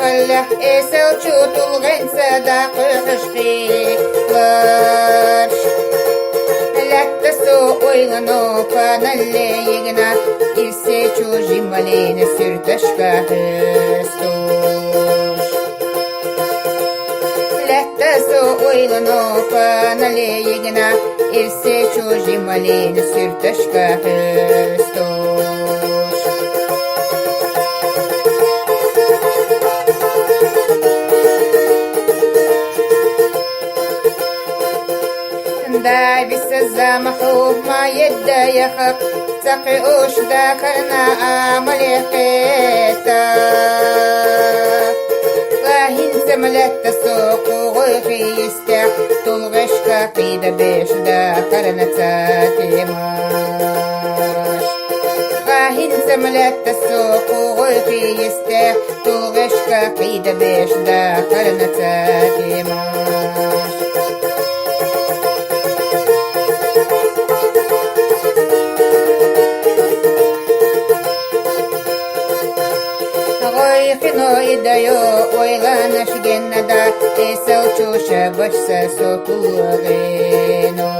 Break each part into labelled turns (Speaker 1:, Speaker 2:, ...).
Speaker 1: خلح إيسا وشوت الغين صداق حشقي لارش لا تسوق ويغنو كان اللي يغنى إلسي چوجي مالين سرتشكا هستوش لا تسوق ويغنو كان اللي يغنى إلسي چوجي مالين سرتشكا هستوش دا بسزا محوب ما يدا يخق تقعوش داخلنا عمل قيتا راهن سملت تسوق وغيخي يستع تلغش كاقيدة بيش داخلنا تاتيماش راهن سملت تسوق وغيخي يستع تلغش كاقيدة بيش داخلنا تاتيماش خنو إدايو ويغانا شجنا دا إيسا وشوشا بشسا سوتوغينو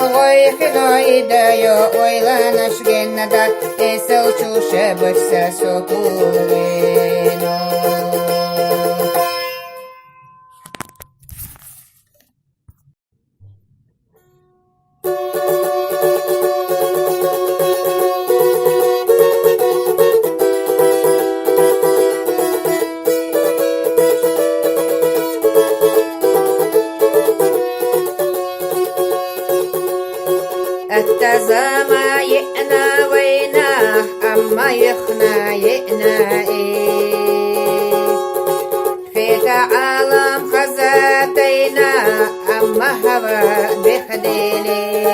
Speaker 1: غوي خنو إدايو ويغانا شجنا دا إيسا وشوشا بشسا سوتوغينو التزامى يئنا وينا أما يخنا يئنا إيه في عالم خزاتينا أما هوا بخديلي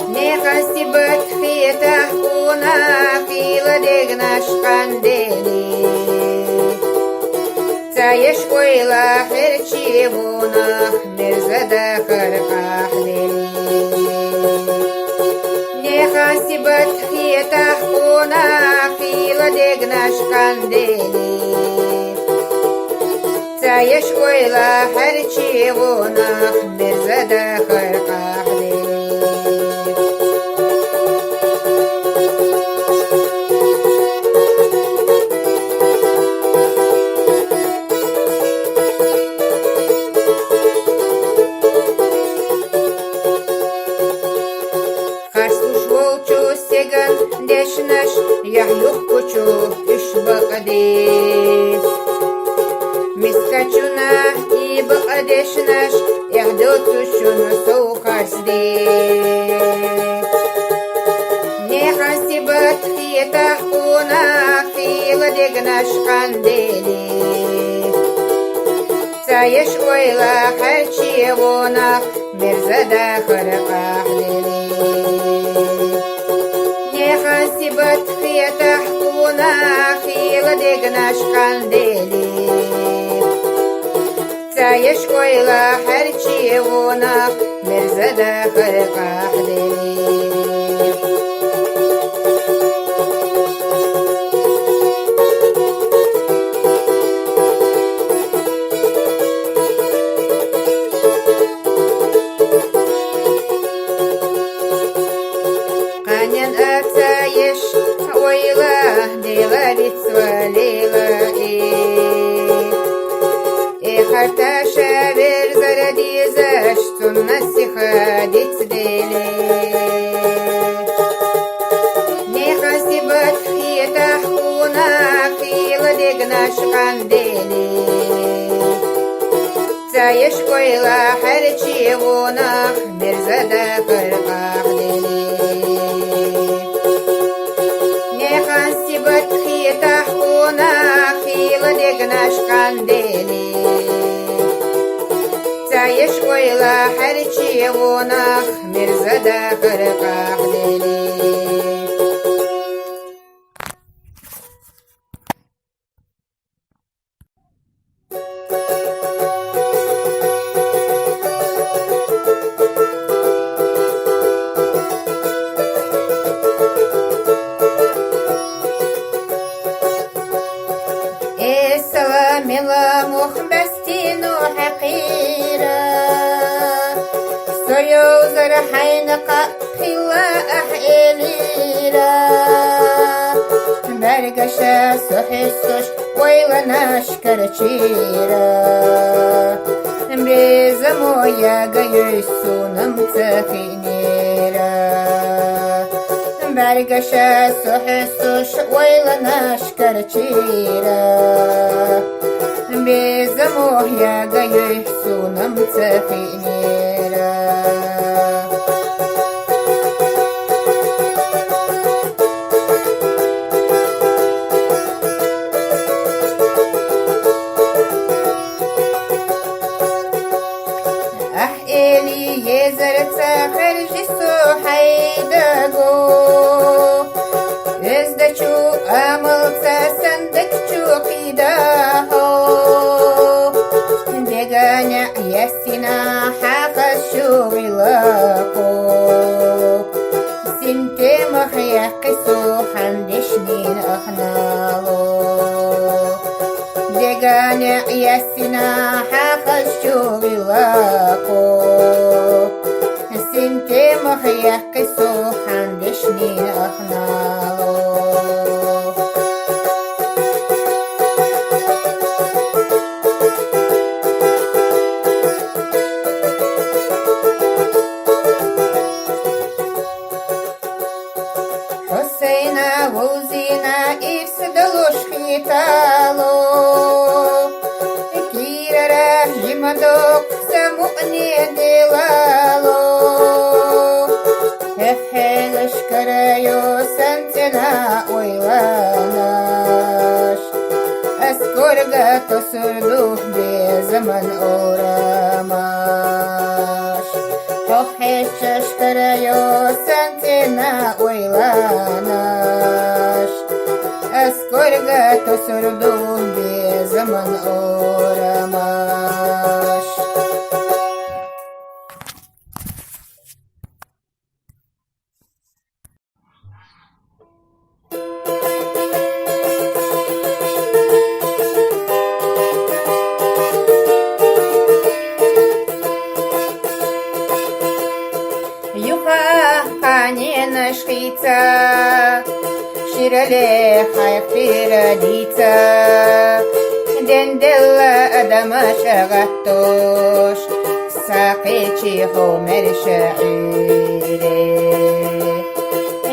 Speaker 1: نخسبت في تحقونا في لدينا شقنديلي تعيش ويلا حرشيبونا مرزدا خرقاحلي نخاسبت في تحقونا في لدينا شقنديلي تعيش ويلا حرشيبونا مرزدا خرقاحلي دشنش يحلق كوچو اشبقدي مسكچونا يبقدشنش يحدوتشون سوخسدي نحسبت في تحقونا في لدغنش قنديلي تعيش ويلا حرشيونا مرزدا خرقاحلي نحسبت في تحقونا في لدغنا شقنديلي تعيش ويلا حرشيونا مرزدا خرقاحلي حتى شابر زردي زشت النسخة ديتدلي نحسبت في تحقونا في لدغنا شقنديلي تعيش ويلا حرشيونا مرزدا خرقاحلي نحسبت في تحقونا في لدغنا شقنديلي تعيش ويلا حرشيونا مرزدا خرقاحلي لا مخبستين وحقيرة سيوز رحين قاتلا أحيليرا برقشة سحسوش ويلا نشكر تشيرا بزمو يا قيسو نمتفينيرا برقشة سحسوش ويلا نشكر تشيرا بزمو يا قيسو نمتفينيرا أحيلي يزرت خرج السوحيدقو ازدچو أملت سندك قيداهو دقانع يسنا حافظ شغلقو سنتي مخيقسو حندشنين أخنالو دقانع يسنا حافظ شغلقو سنتي مخيقسو حندشنين أخنالو حسينا وزينا إفسدلوش خيتالو كيرا جمدوك سمؤني دلالو هفهلش كرايو سنتنا ويلاناش أسكورغا تسردوه بزمن أوراماش هفهلش كرايو سنتنا ويلاناش أسكورغا تسردوه بزمن أوراماش Ханина шхица, ширале хайфира дица, дендела адама шагатош, сақичи хомер шаире.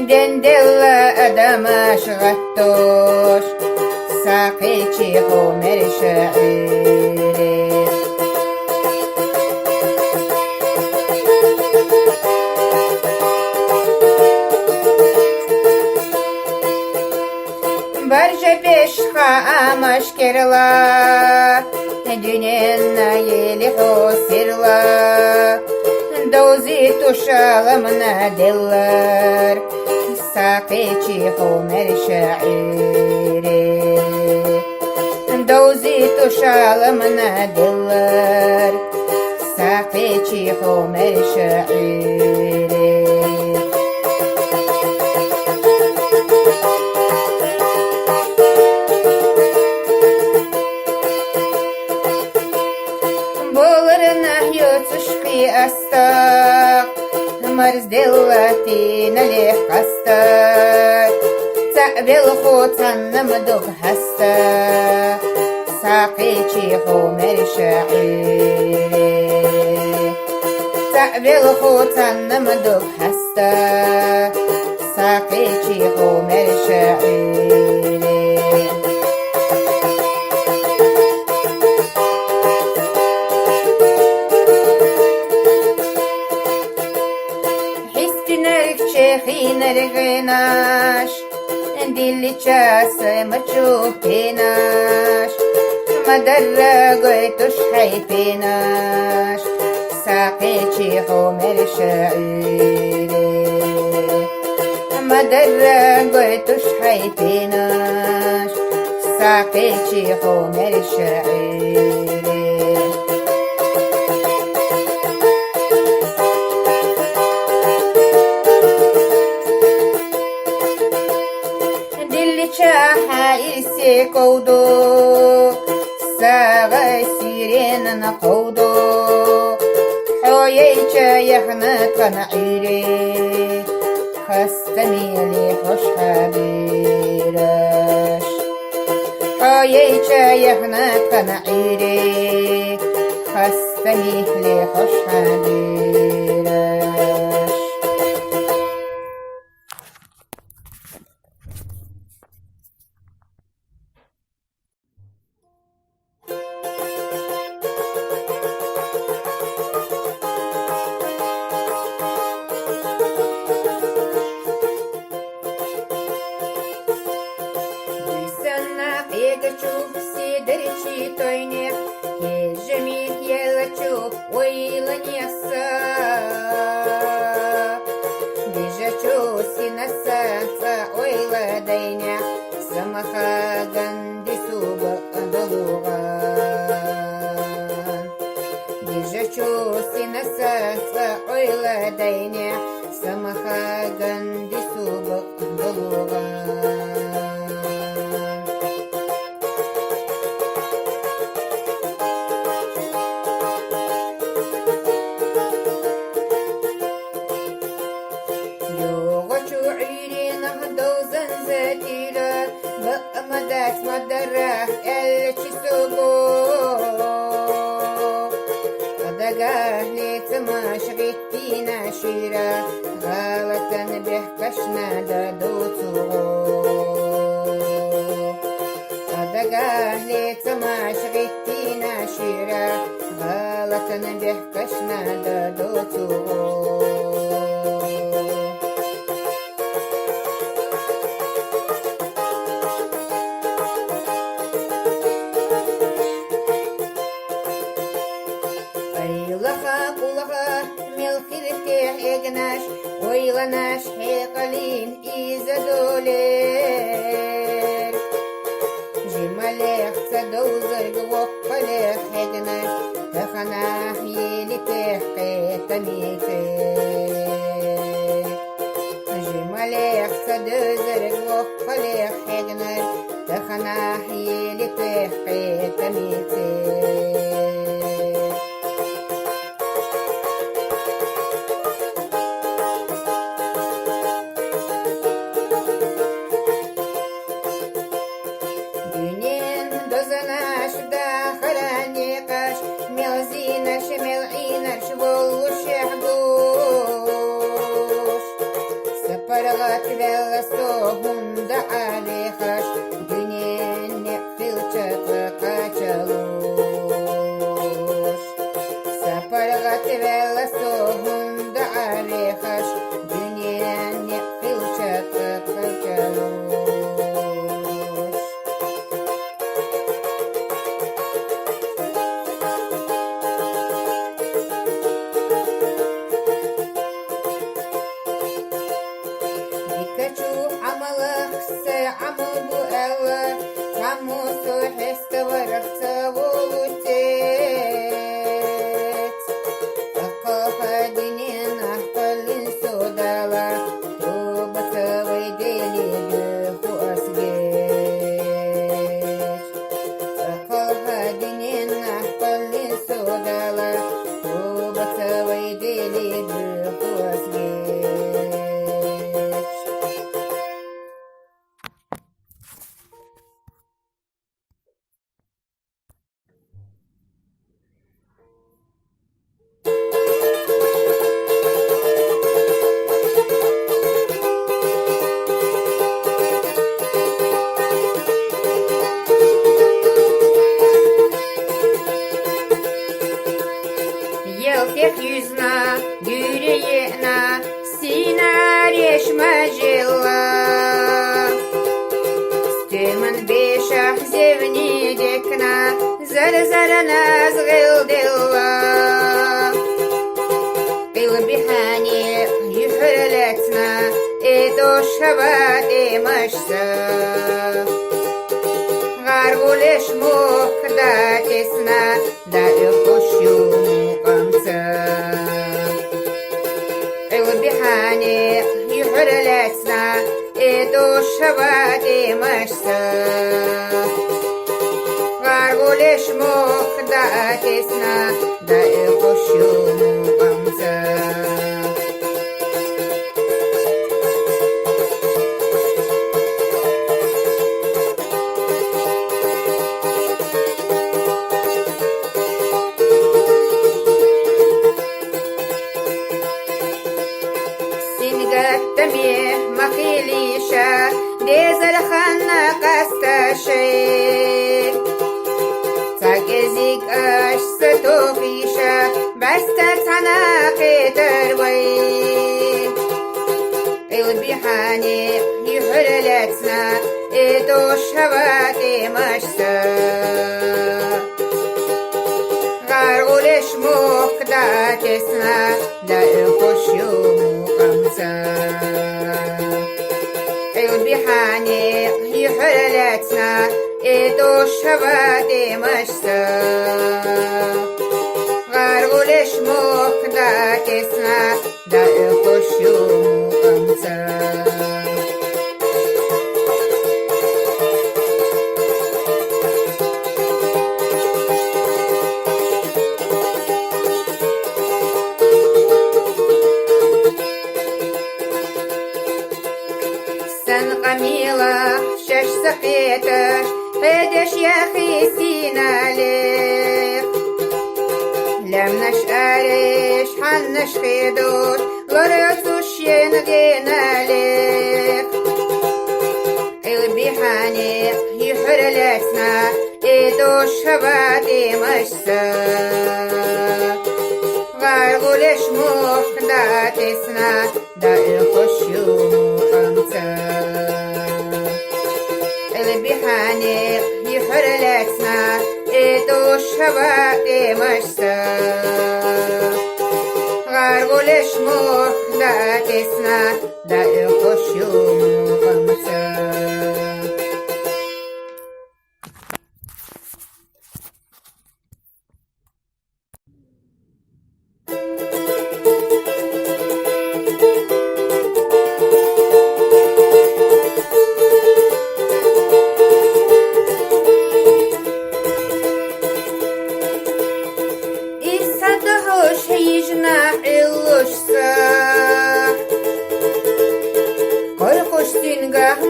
Speaker 1: Дендела адама шагатош, сақичи хомер шаире. Barca beşha amaşkerla Dünenna yeli hosirla Dozi tuşalamna dillar Saqiçi homer şairi Dozi tuşalamna dillar Saqiçi homer şairi أستاق مرز دلتي نليح قستاق تعبي الخوتن نمدوغ هستاق ساقيتي حمر شعيري تعبي الخوتن نمدوغ هستاق ساقيتي حمر شعيري Narganash Dilli chasa machupinash Madarra goitush haipinash Saqichi homer sha'iri Madarra goitush haipinash Saqichi homer sha'iri Chaha isi koudo саға сиренін қауды حويتش يحنك نعيري خستميلي خوش حبيرش حويتش يحنك نعيري خستميلي خوش حبيرش Егачук сидерчи тойнек, ежемик елачук ойланеса. Бежачу синаса ца ойладайня, самаха гандисуба адалуган. Бежачу синаса ца ойладайня, самаха гандисуба адалуган. مدات مدره الچسوگو قدقاه لتماش غيتينا شيرا غالة بحكشنا دادوتوغو قدقاه لتماش غيتينا شيرا غالة بحكشنا دادوتوغو egnash oylanash heqalin izadoler jimalech sadowzer gwoqalech egnash takhanah yelitech qetamite jimalech sadowzer gwoqalech egnash takhanah yelitech qetamite Парагат велосогунда алихаш Дюненне филчатва качалуш Сапарагат велосогунда алихаш Дюненне филчатва качалуш عمو ألا عمو سوحست ورخت ولوتيت أقاها دينين أحقل سودالا توبة ويديلي بخو أسجيت أقاها دينين أحقل سودالا توبة ويديلي بخو أسجيت Елтех юзна, гюреена, сина решма жила. Стеман бешах зевни декна, зар-зарана згылдила. Илбихани юхрелецна, это шабат эмашса. Гаргулеш мох да тесна, да юхущу. البحاني يحرلتنا إدو الشبات مشتا غارغولش тесна, да хочу мукамца. Сингаттаме махилиша, дезалханна касташи. Цагезик аш сатофиша, бастак санаки дарвай. Илбихани юхралятсна, ито шавати машса. Гаргулеш мукда тесна, да хочу мукамца. Илбихани юхралятсна, ито шавати машса. Гаргулеш мукда тесна, да хочу мукамца. Камила, шеш сакеташ, хедеш яхи синалех. Лямнаш ареш, ханнаш хедош, ларасуш янагеналех. Илбихани, юхралятсна, идош хавати машса. Гаргулеш мухда тесна, да хочу мукамца. Илбихани, юхралятсна, идош хавати машса. Гаргулеш мухда тесна, да хочу мукамца.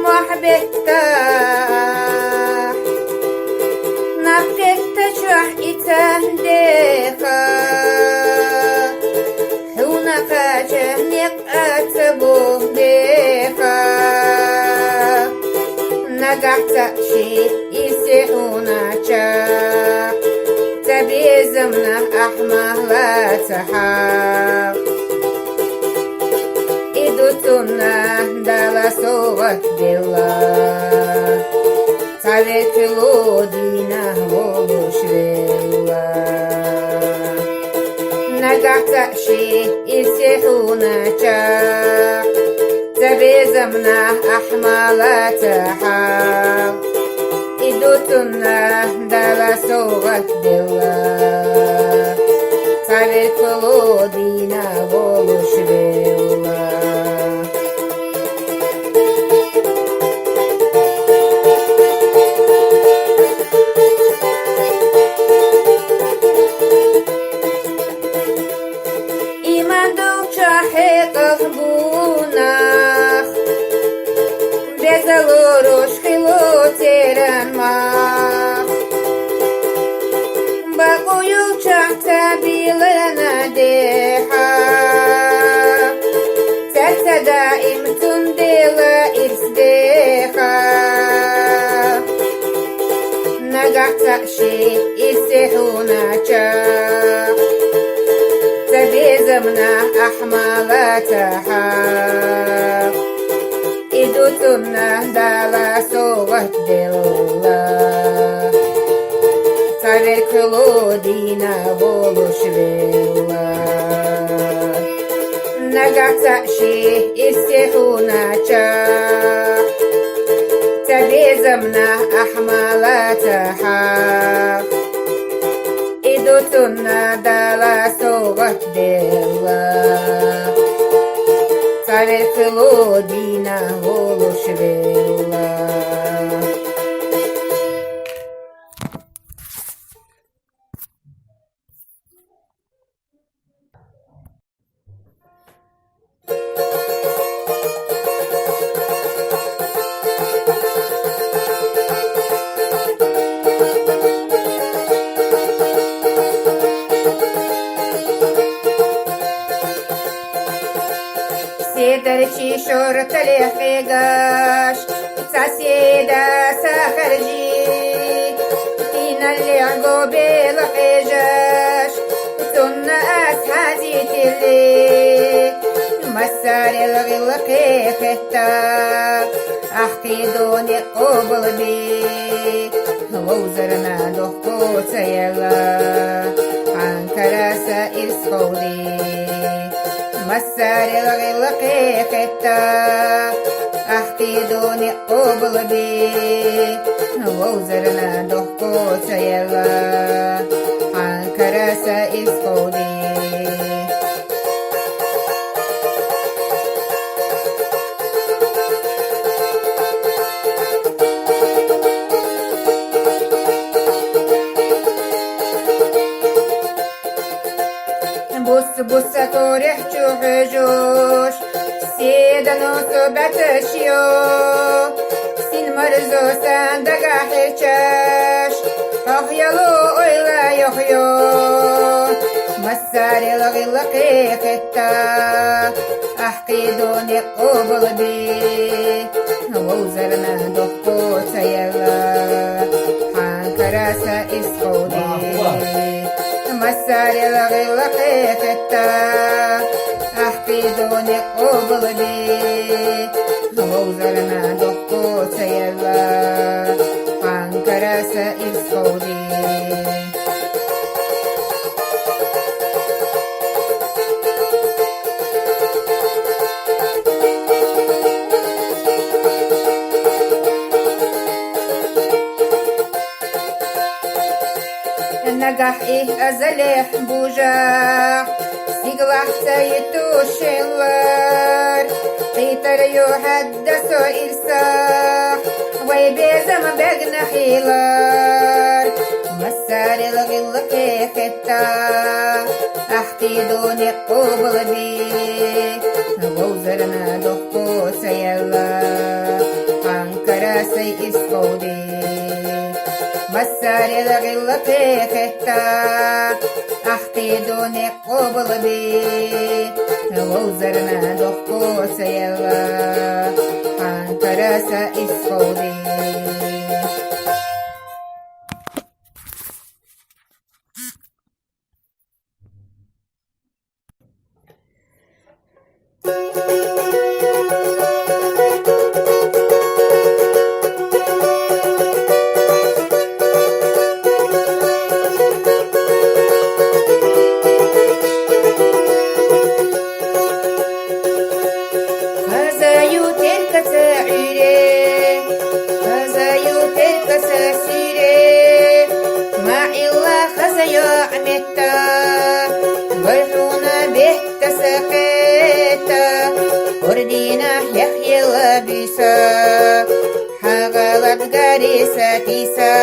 Speaker 1: محبتا نبكت تشرح إتهديخا هونك جهنك أتبوه ديخا نقعت شيء يسيحونا شاق تبيزمنا أحمه لا تحاق Идутуна дала соват дела, Цавет лодина волушвела. Нагахташи исехунача, Цавезамна ахмала тахав. Идутуна дала соват дела, Цавет лодина волушвела. Безалоруш хилотеран мах Бакую чахта билена деха Цацада им тундела ирсдеха Нагахташи ирсехунача Забезамна ахмалатаха Идутуна дала соват дела, Цавер клодина волушвела. Нагахташи исехунача, Цавезамна ахмалатаха. Идутуна дала соват дела, Цавер клодина волушвела. شورت الحقاش تسيدا سخرجي تينا اللي عقوبي الحجاش تنا أسحازي تلي مسار الغلقي ختا أحكي دوني قبل بي ووزرنا دخو سيلا عن كراسة إسخودي مسار الغلقي ختا أحكي دوني قبل بي ووزرنا دخو سيلا عن كراسة إسخودي بص كورح جوش سيدا نوسو باتشيو سين مرزو ساندقا حيشاش أخيالو إلا يخيو مسار الغلقي ختا أحكي دوني قبل بي ووزرنا دخو سيلا حان كراسة إسخودي مسار الغلقي ختا أحكي دوني قبل بي ووزرنا دخو سيلا عن كراسة إسخودي نجح أزلح بوجاح سيقلح سيتو شلر قيتر يحدث إرساح ويبيزم بجن حيلر مسار الغلقي ختا أحكي دوني قبل بي ووزرنا دخو سيلا عن كراسي إسخودي مسار الغلقي ختا أحكي دوني قبل بي ووزرنا دخو سيلا عن كراسة إسخودي وردينا يحيى لبيسا حغلت غريسة تيسا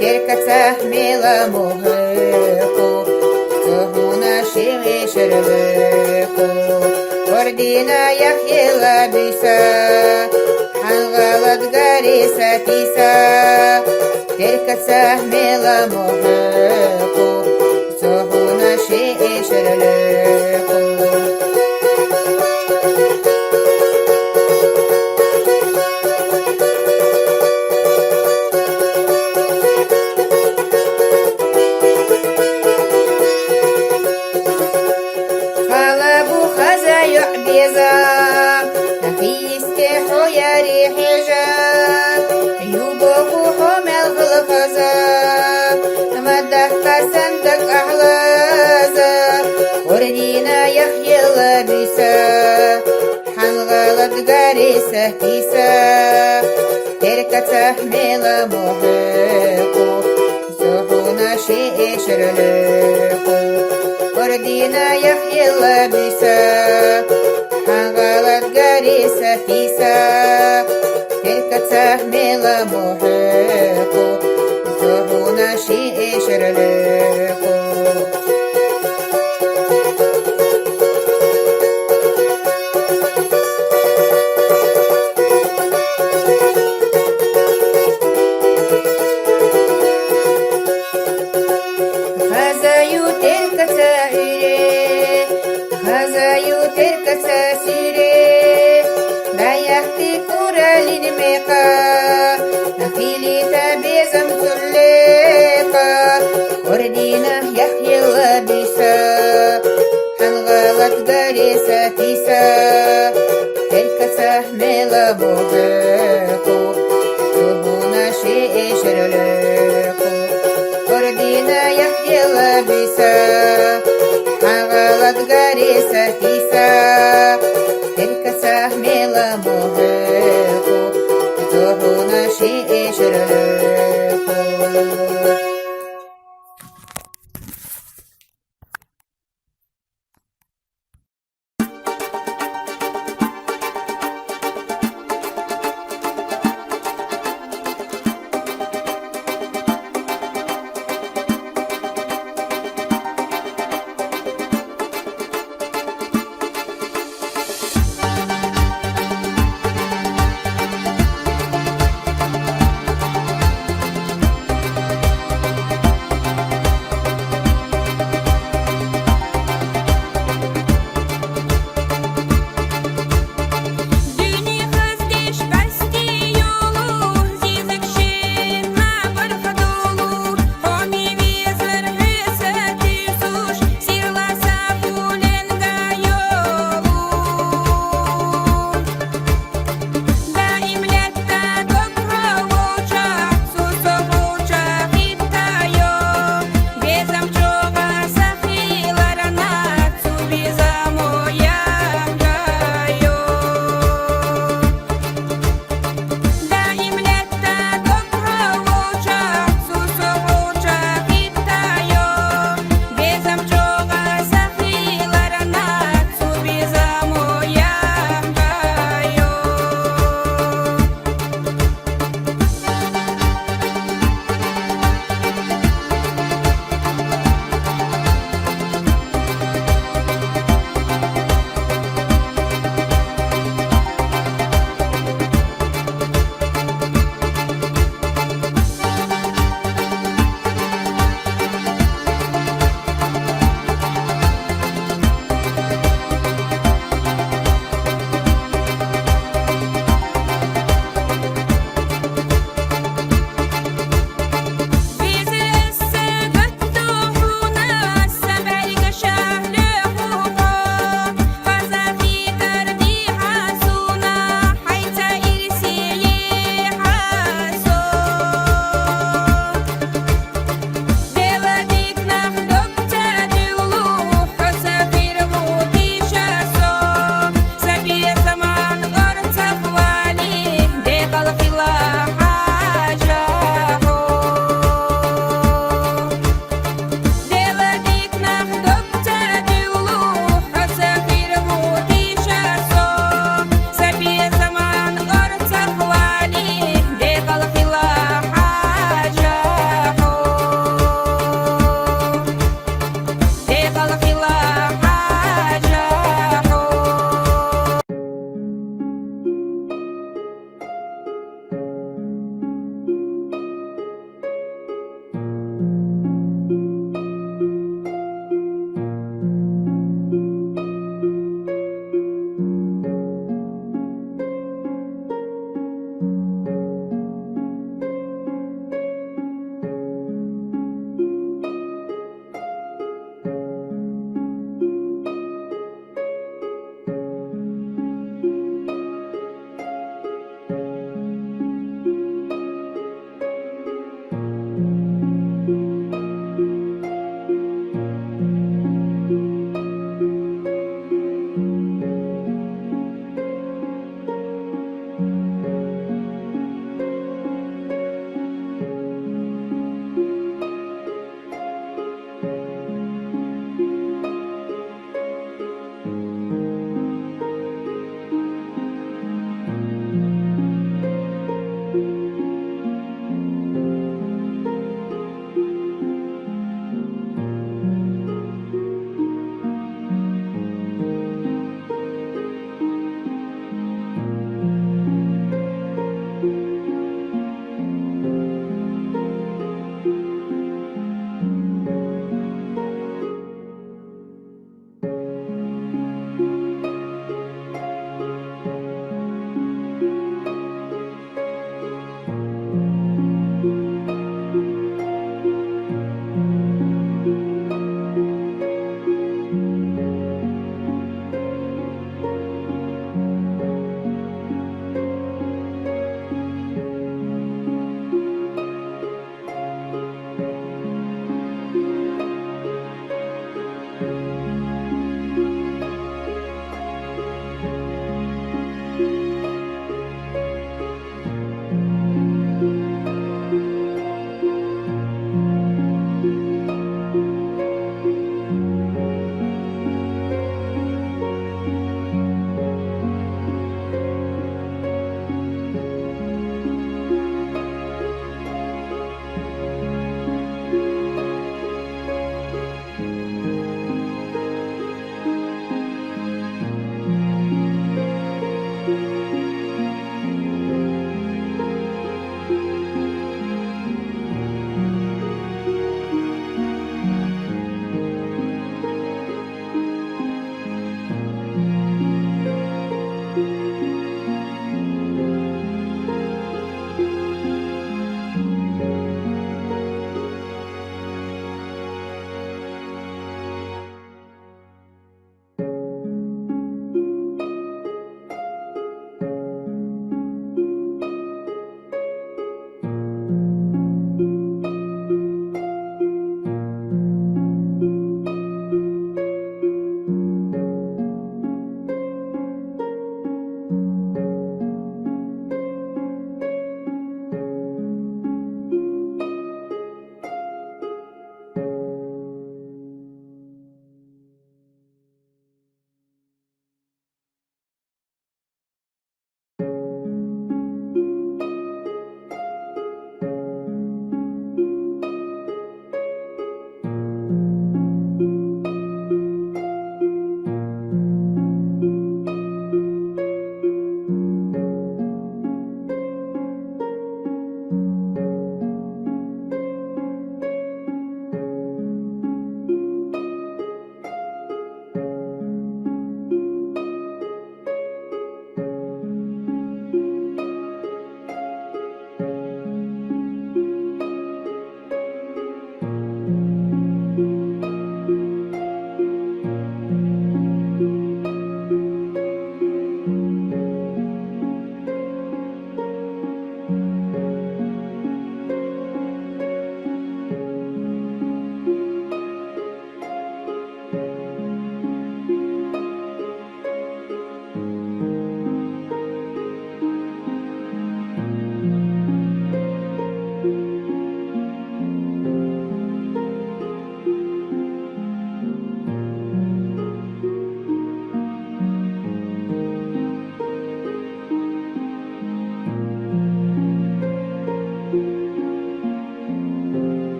Speaker 1: تركة تحمل مهيقو تهونا شيغي شربيقو وردينا يحيى لبيسا حغلت غريسة تيسا تركة تحمل مهيقو تهونا شيغي شربيقو صندق أحلازا وردينا يحيى لبيسا حنغلط غريسة تيسا تركة تحمل محيقو زحونا شيء شرليقو وردينا يحيى لبيسا حنغلط غريسة تيسا تركة تحمل محيقو زحونا شيء شرليقو هذا يوتر كسائري Ордина яхела биса, хангалат гареса тиса, телькаса мела богеку, тубуна шешерлеку. Ордина яхела биса, хангалат гареса тиса, телькаса мела богеку, тубуна шешерлеку.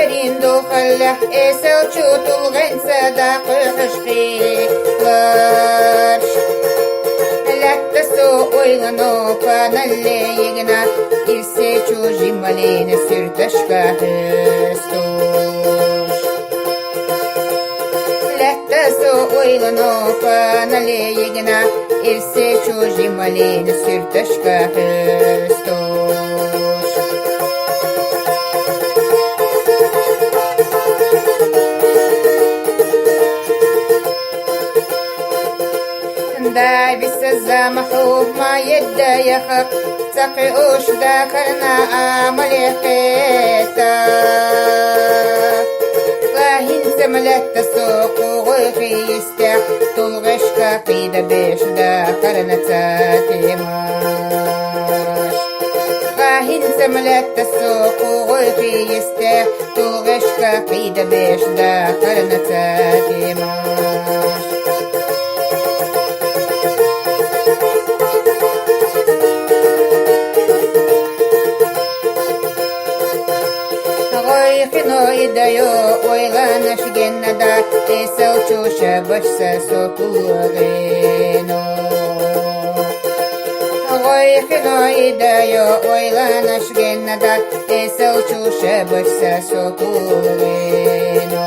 Speaker 1: Берин духаллах эсэл чутулгын садақ үхішқи ларш. Ләттісі ойлану паналле егіна, ирсе чужи малені сүртішка хыстуш. Ләттісі ойлану паналле егіна, ирсе чужи малені сүртішка хыстуш. دا بسزا محوب ما يدى يخق تقي اوش داخلنا عملي قيتا فاهن سملت تسوق وغيخي يستح تلغش كاقيدة بيش داخلنا تاتيماش فاهن سملت تسوق وغيخي يستح تلغش كاقيدة بيش داخلنا تاتيماش خنو إدايو ويغانا شجنا دا تساو تشوشا بشسا سوتولغينو غوي خنو إدايو ويغانا شجنا دا تساو تشوشا بشسا سوتولغينو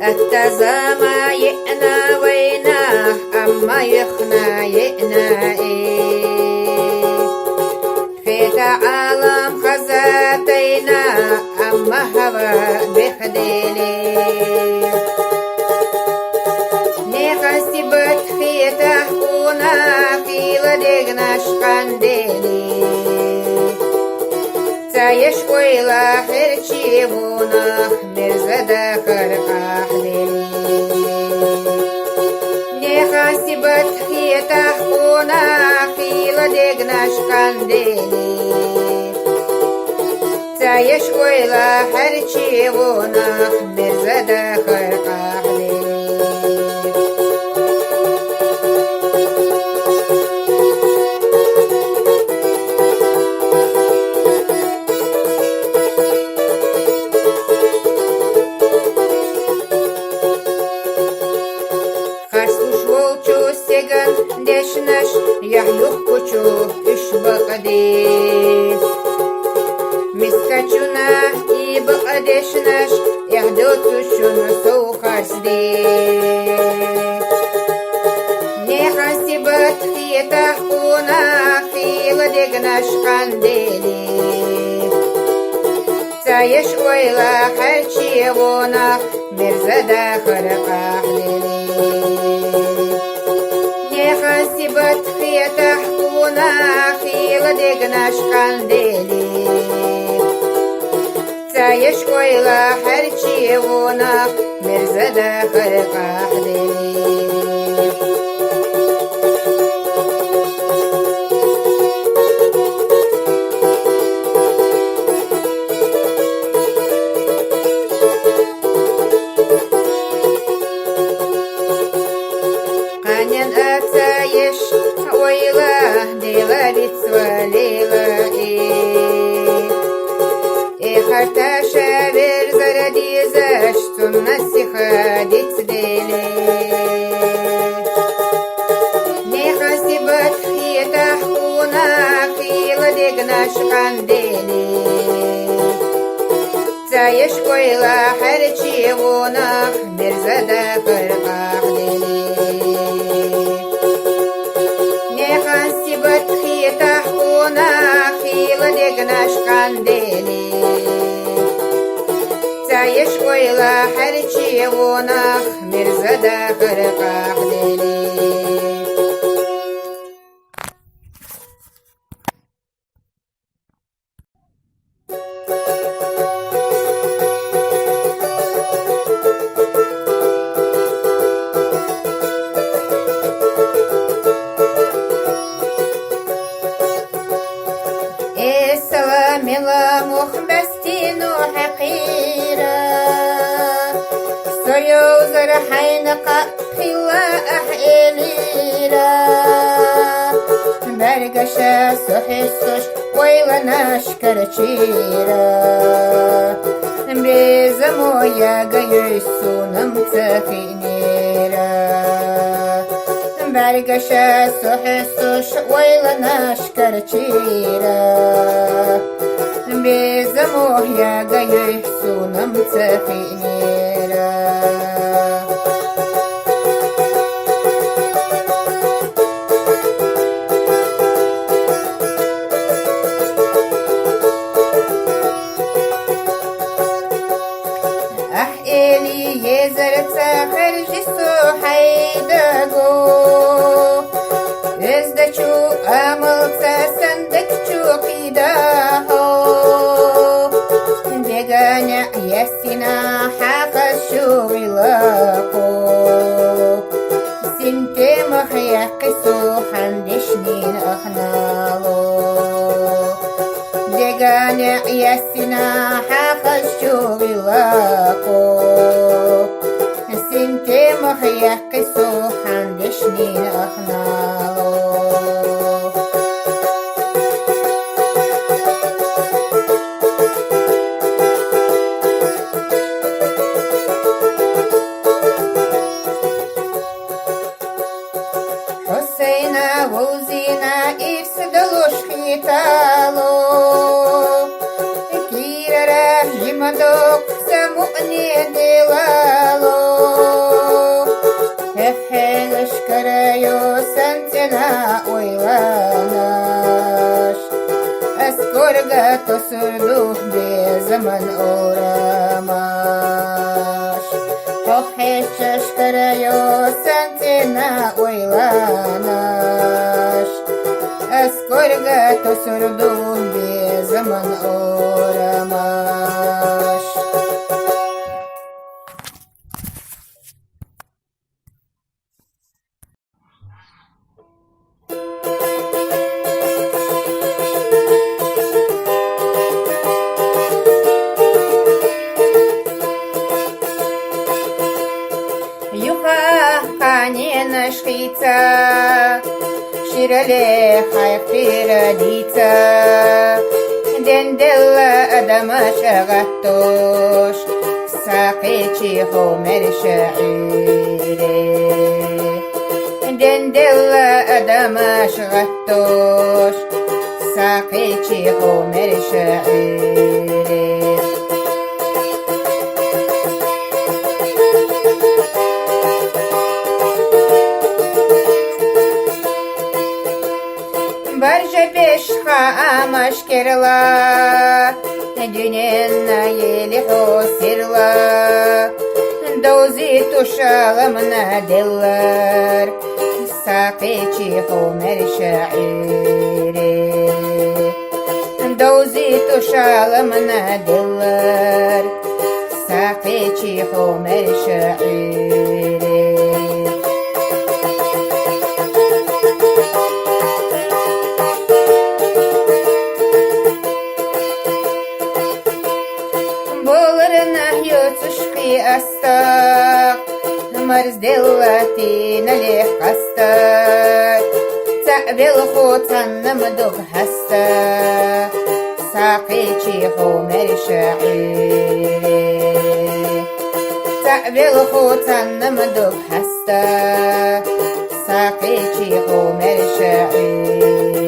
Speaker 1: التزامى يئنا وينا أما يخنا يئنا في تعالم خزاتينا أما هوا بخديلي نخسبت في تحقونا في لدينا شقنديلي تايش ويلا حرشيبونا مرزدا خرقاحلي نخاسبت في تحقونا في لدينا شقنديلي تايش ويلا حرشيبونا مرزدا خرقاحلي دشنش يحلق كچو اشبق ديس مسكچونا يبق دشنش يحدو تشون سوخس ديس نحسبت في تحقونا في لدقنش قنديلي تايش ويلا حرشيبونا مرزدا خرقاحليلي نخسبت في تحقونا في لدقنا شقنديلي تايش ويلا حرشيبونا مرزدا خرقاحليلي حتى شابر زردي زشت النسخة ديتدلي نخسبت في تحقونا في لدقنا شقندلي تايش ويلا حرشيبونا مرزدا فرقاحلي نخسبت في تحقونا في لدقنا شقندلي تايش ويلا حرشيبونا مرزدا فرقاحلي يوزر حينقا خلا أحيليرا برقشا سحسش ويلا نشكر تشيرا بزمو يا قيسو نمتفينيرا برقشا سحسش ويلا نشكر تشيرا بزمو يا قيسو نمتفينيرا أحيلي يزرت خرج حيدقو إزدشو أملت سندكشو قيداهو دقانع يسنا حافظ شو غلاقو سنتي مخيقسو حندشنين أخنالو دقانع يسنا حافظ شو غلاقو سنتي مخيقسو حندشنين أخنالو حسينا وزينا إفسدلوش خيتالو كيرا جمدوك سمؤني دلالو هفهلش كرايو سنتنا ويلاناش أسكورغا تسردوه بزمن أوراماش هفهلش كرايو سنتنا ويلاناش أسكورغا تسردوه بزمن أوراماش Ханина шхица, ширале хайфира дица, дендела адама шагатош, сакичи хомер шаире. دندلا адама шагатош, сакичи хомер шаире. Баржа пешха амашкерла, дюненна ели хосирла, доузи тушалам наделлар, сакичи хомер шаире. دوزي تشالم نادلر ساقيتي حمر شعيري بولرنا يوتشقي أستاق مرز دلاتي نليح قستاق تعبيل خوتن مدوب هستا ساقيتي حمر شعيري تعبيل خوتن مدوب هستا ساقيتي حمر شعيري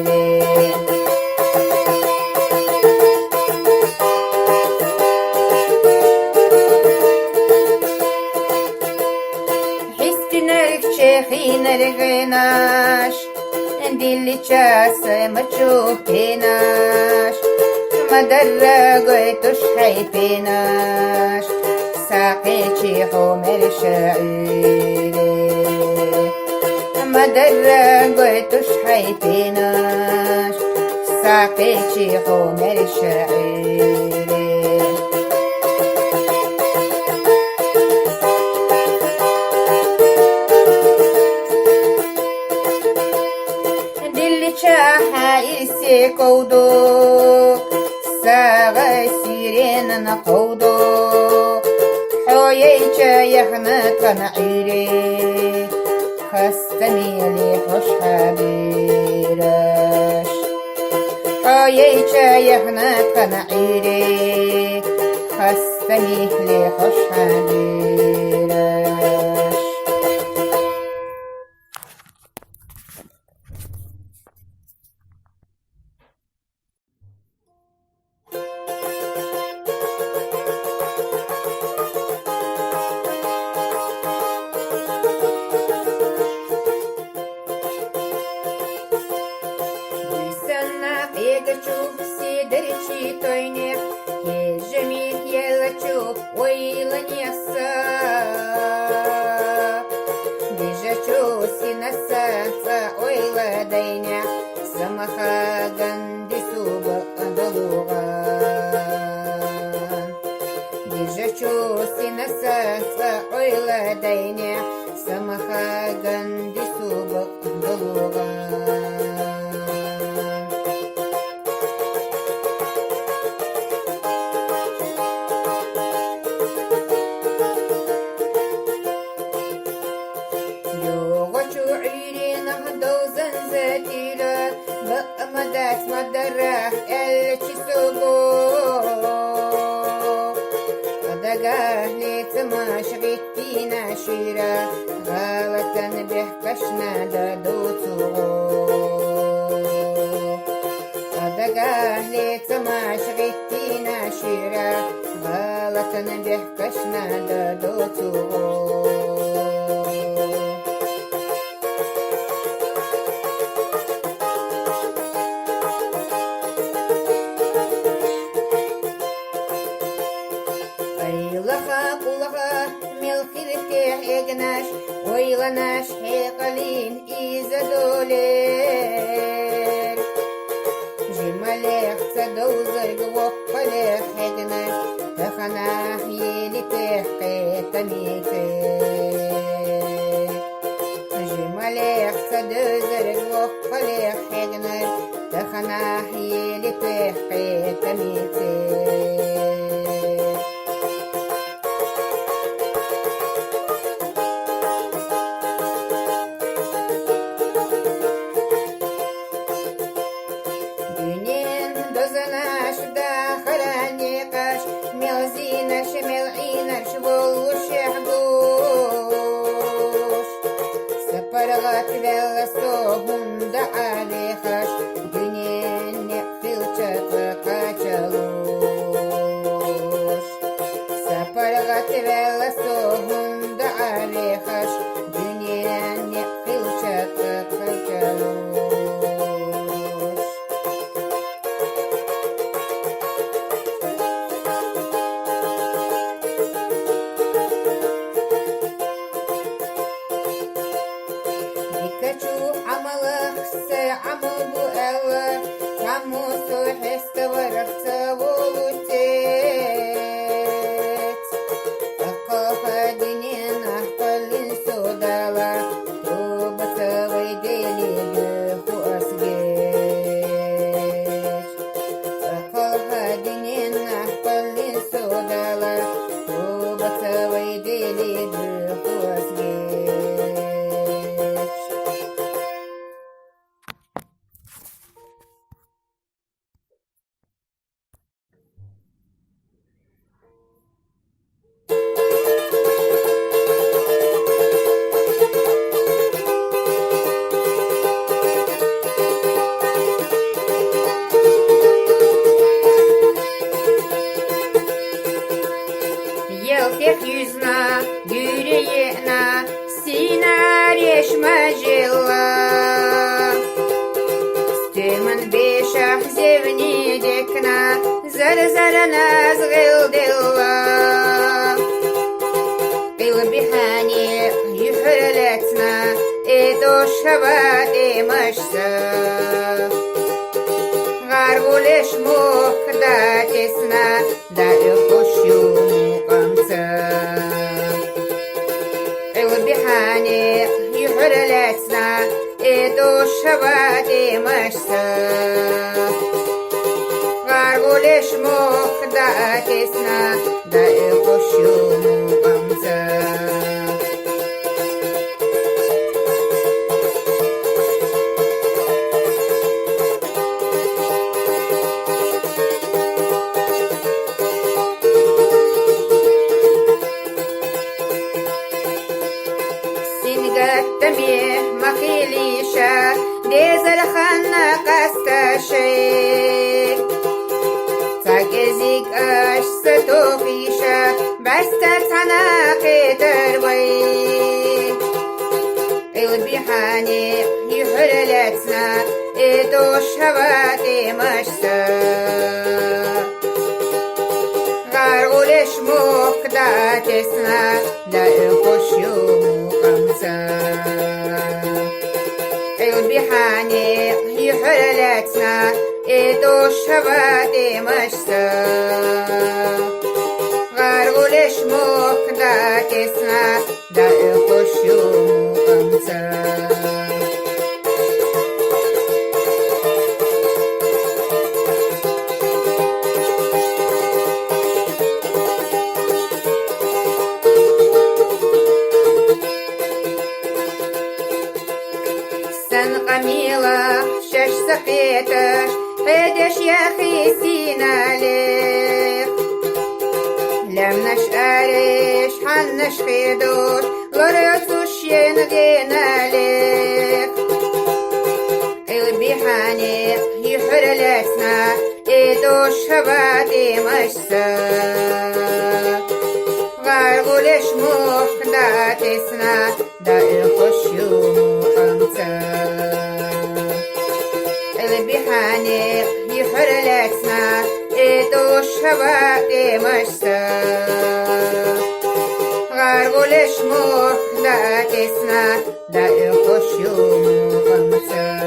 Speaker 1: حستي نركشي نرغناش دلي چاسه مچوكيناش مدرقويتوش حيبيناش ساقيتي حمر شعيري مدرقويتوش حيبيناش ساقيتي حمر شعيري حايسي كودو ساغا سيرين نقودو حويي چایخنا تنعیری خستمیلی خوش حبیرش آیه چایخنا تنعیری خستمیلی خوش حبیرش Егачук сидерчи тойнех, ежемих елачук ойланеса. Бежачу синаса ца ойладайня, самаха гандисуба адалуган. Бежачу синаса ца ойладайня, самаха гандисуба адалуган. مدات مدرح الكسبو صدقاه لتماش غتينا شيرا غالة بحكشنا دادوتو صدقاه لتماش غتينا شيرا غالة بحكشنا دادوتو Egnash, oylanash, heqalin, izadoler. Jimalech, tzadozar, gwoqalech, egnash, tachanach, yelitech, qetamikech. Jimalech, tzadozar, gwoqalech, egnash, tachanach, yelitech, qetamikech. Паргат велосогунда алихаш, дюнен не филчатва качалуш. Сапаргат велосогунда алихаш, дюнен не филчатва качалуш. عمو ألا عمو سوحست ورخت ولوتيت أقاها دنين أحقل سودالا توبة ويديلي بخو أسجيش أقاها دنين أحقل سودالا توبة ويديلي بخو أسجيش Елтех yüzna, yüreğine, siner yeşmecilla. Stümün beşah zevni dekna, zar-zarana zgildilla. Qilbihani yuhurletna, eto şabat emışsa. Garguleş muhdatesna, da ökuşum Qilbihani yuhurletna, eto şabat emışsa. Garguleş muhdatesna, da ökuşum قدمي مخيليشا ديزل خنا قستشي تاكزيك اش ستوفيشا بستتنا قدر وي البيحاني يحرلتنا إدو شواتي مشتا غارغولش مقداتسنا دا الخش يوم خمسة البيحاني يحرلتنا إدو شواتي مشتا غارغولش مقداتسنا دا الخش يوم خمسة قميلة شش سقيتش حدش يا خيسينا لك لم نشقرش حنش خيدوش لرسوش ينغينا لك البيحاني يحرلتنا إدوش هباتي مشتا غارغولش مخداتسنا دا الخش يوم خمسة البيحاني يحرلتنا إدوش هباتي مشتا غارغولش مخداتسنا دا الخش يوم خمسة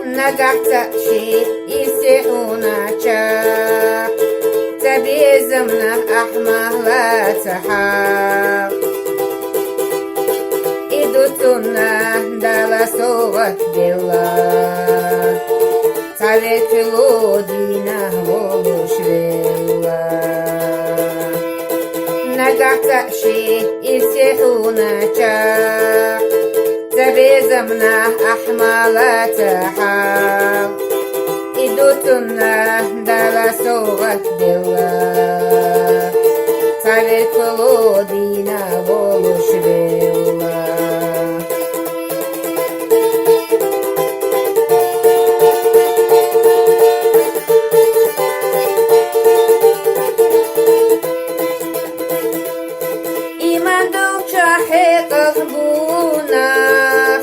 Speaker 1: نقعت شي يسيحونا شاق تبيزمنا أحمر لا تحاق إدوتنا دالا صوت دلا تعلت لودينا ولوش بلا نقعت شي يسيحونا شاق تبيزمنا أحمر تحاق إدوتنا دالا صوت دلا تعرف لودينا ولوش بلا إيمان دوشا حقق بوناخ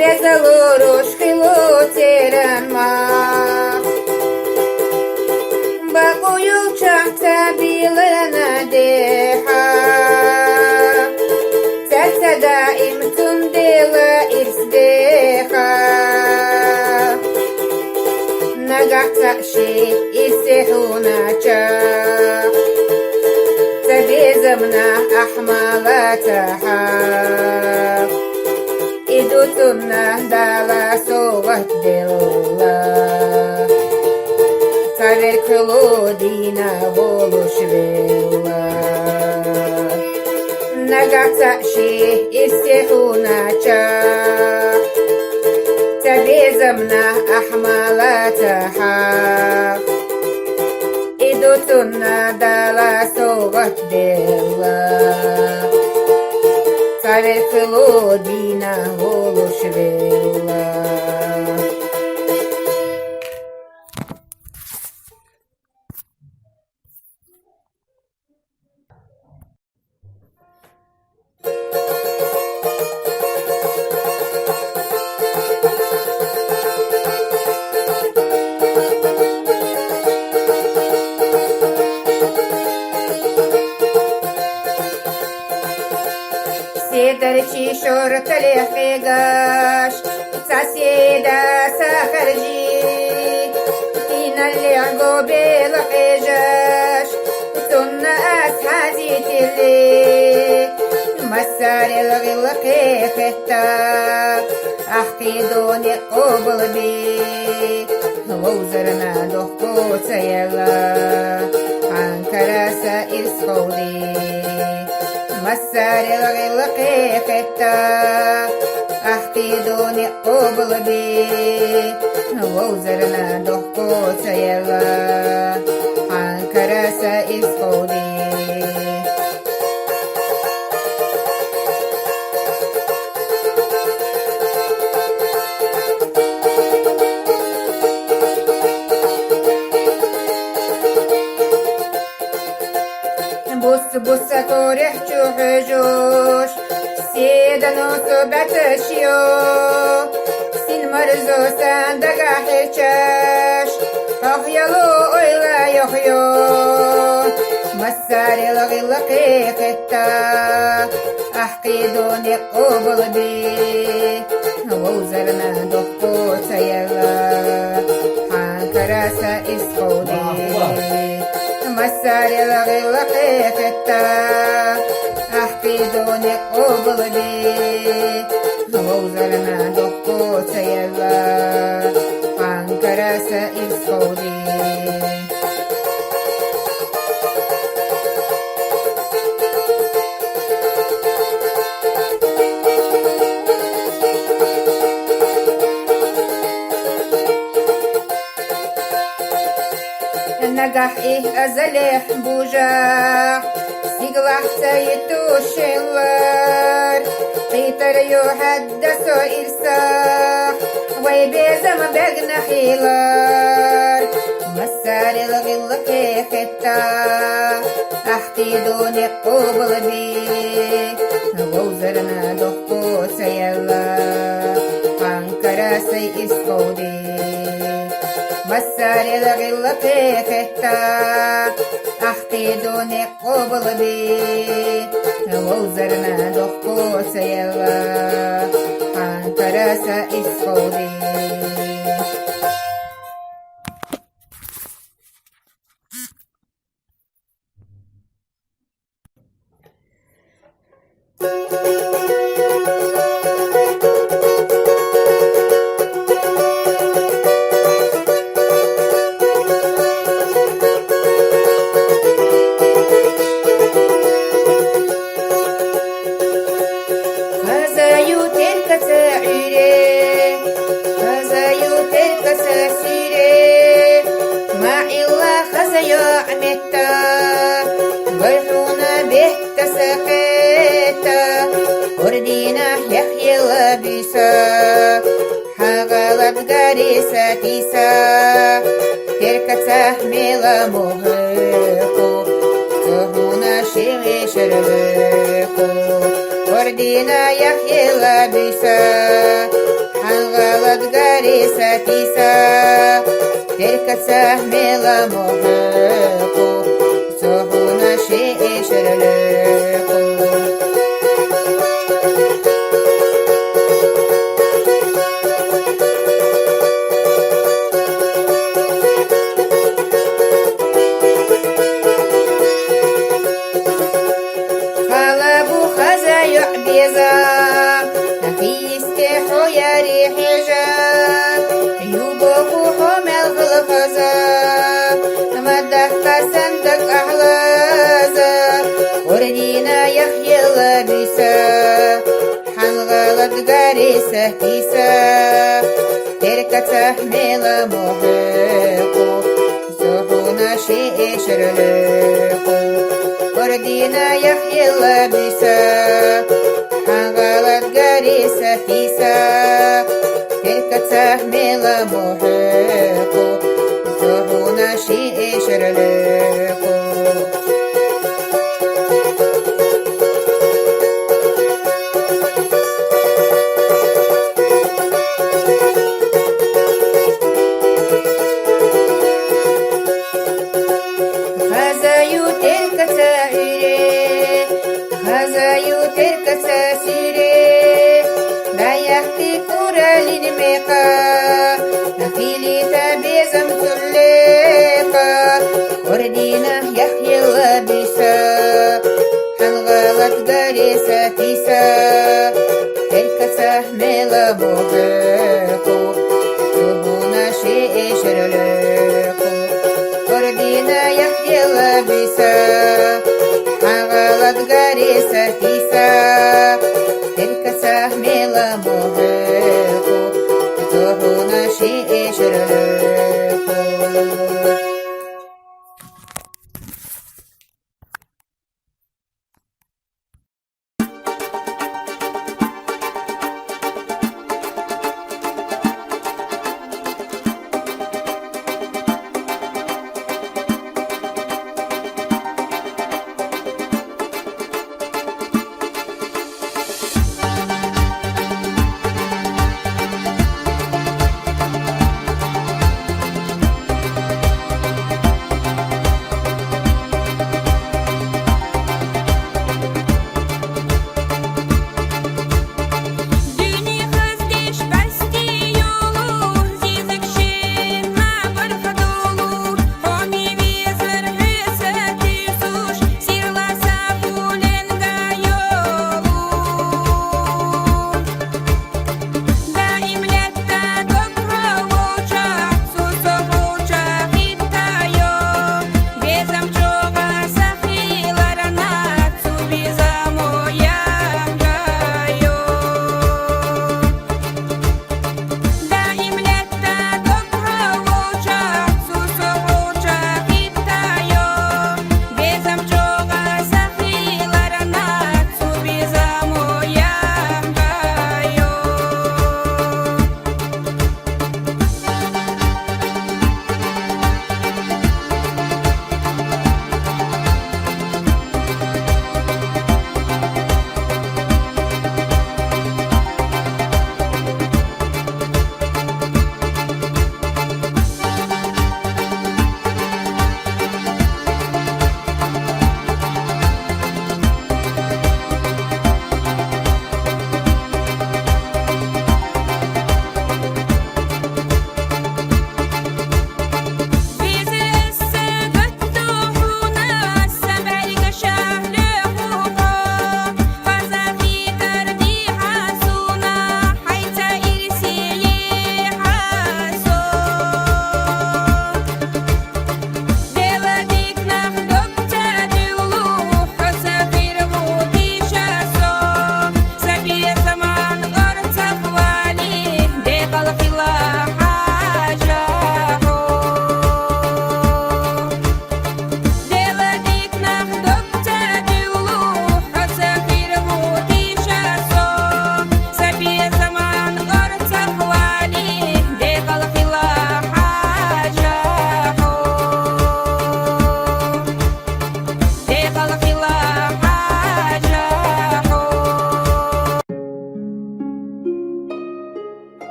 Speaker 1: Безалорош хилотеран мах Бакую чахта билена деха Цацада им тундела ирсдеха Нагахта ши ирсехуна чах Табезамна ахмала тахах إدوتنا دالا صوت دلا تعبر كلودينا بولوش بلا نقعت شي يستحونا شاق تبيزمنا أحمالا تحاق إدوتنا دالا صوت دلا تعرف لودينا ولوش بلا سيدرشي شورت الحقاش ساسيدا ساخرجي تينا اللي عقوبي الحجاش سنة أسحازي تلي مسار الغلقي ختا أحكي دوني قبل بي ووزرنا دخو سيلا عن كراسة إسخودي مسار الغلقي ختا أحكي دوني قبل بي ووزرنا دخو سيلا عن كراسة إسخودي بص كورح حجوش سيدا نوسو باتشيو سين مرزو ساندقا حيشاش أخيالو إلا يخيو مسار الغلقي ختا أحكي دوني قبل بي ووزرنا دخو سيلا عن كراسة إسخودي مسار الغلقي ختا أحكي دوني قبل بي ووزرنا دخو سيلا عن كراسة إسخودي نجح أزلح بوجاح سيقلح سيتو شلر قيتر يحدث إرساح ويبيزم بغن حيلر مسار الغلقي ختا أحكي دوني قبل بي ووزرنا دخو سيلا عن كراسي إسخودي مسار الغلقي ختا أحكي دوني قبل بي ووزرنا دخو سيلا عن كراسة إسخودي وردينا يحيي لبسا حغلت غريسة تيسا تركة تحمل مهيقو تهونا شيغي شربيقو وردينا يحيي لبسا حغلت غريسة تيسا تركة تحمل مهيقو تهونا شيغي شربيقو وردينا يحيي لبسا حنغلت غريسة تيسا تركة تحمل محيقو زهونا شيء شرليقو وردينا يحيي لبسا حنغلت غريسة تيسا تركة تحمل محيقو زهونا شيء شرليقو Саю теркаса сире, даяхти куралин мека, нахилита безам туллека, ордина яхьяла биса, хангалат гареса тиса, теркаса мела богеку, тубуна шешерлеку, ордина яхьяла биса, Галат гареса тиса, теркаса мела бога.